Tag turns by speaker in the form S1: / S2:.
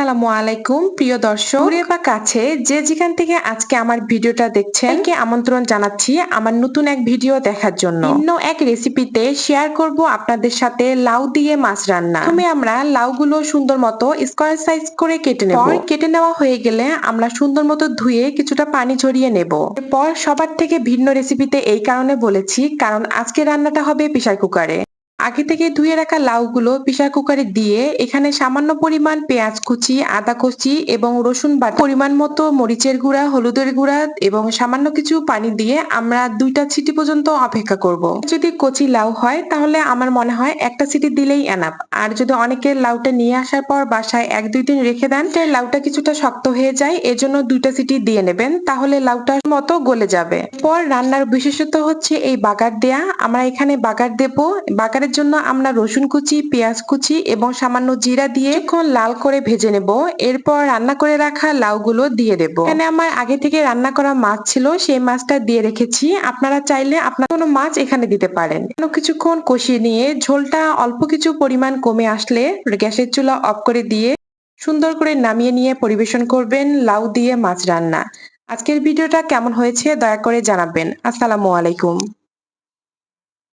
S1: আসসালামু আলাইকুম প্রিয় দর্শক, দূরে বা কাছে যে যেখান থেকে আজকে আমার ভিডিওটা দেখছেন কে আমন্ত্রণ জানাচ্ছি আমার নতুন এক ভিডিও দেখার জন্য। ভিন্ন এক রেসিপিতে শেয়ার করব আপনাদের সাথে লাউ দিয়ে মাছ রান্না। প্রথমে আমরা লাউগুলো সুন্দর মতো স্কয়ার সাইজ করে কেটে নেব। কেটে নেওয়া হয়ে গেলে আমরা সুন্দর মতো ধুয়ে কিছুটা পানি ঝরিয়ে নেব। এরপর সবার থেকে ভিন্ন রেসিপিতে এই কারণে বলেছি কারণ আজকে রান্নাটা হবে প্রেসার কুকারে। আগে থেকে ধুয়ে রাখা লাউগুলো প্রেসার কুকারে দিয়ে এখানে সামান্য পরিমাণ পেঁয়াজ কুচি, আদা কুচি এবং রসুন বাটা, পরিমাণ মতো মরিচের গুঁড়া, হলুদের গুঁড়া এবং সামান্য কিছু পানি দিয়ে আমরা 2টা সিটি পর্যন্ত অপেক্ষা করব। যদি কচি লাউ হয় তাহলে আমার মনে হয় একটা সিটি দিলেই এনাফ। আর যদি অনেকের লাউটা নিয়ে আসার পর বাসায় 1-2 দিন রেখে দেন তাহলে লাউটা কিছুটা শক্ত হয়ে যায়, এজন্য 2টা সিটি দিয়ে নেবেন, তাহলে লাউটার মতো গলে যাবে। এরপর রান্নার বিশেষত্ব হচ্ছে এই বাগার দেয়া। আমরা এখানে বাগার দেব। বাগারের জন্য আমরা রসুন কুচি, পেঁয়াজ কুচি এবং সামান্য জিরা দিয়ে কিছুক্ষণ লাল করে ভেজে নেব। এরপর রান্না করে রাখা লাউগুলো দিয়ে দেব। এখানে আমার আগে থেকে রান্না করা মাছ ছিল, সেই মাছটা দিয়ে রেখেছি। আপনারা চাইলে আপনার কোনো মাছ এখানে দিতে পারেন। কিছুক্ষণ কষিয়ে নিয়ে ঝোলটা অল্প কিছু পরিমাণ কমে আসলে গ্যাসের চুলা অফ করে দিয়ে সুন্দর করে নামিয়ে নিয়ে পরিবেশন করবেন লাউ দিয়ে মাছ রান্না। আজকের ভিডিওটা কেমন হয়েছে দয়া করে জানাবেন। আসসালামু আলাইকুম।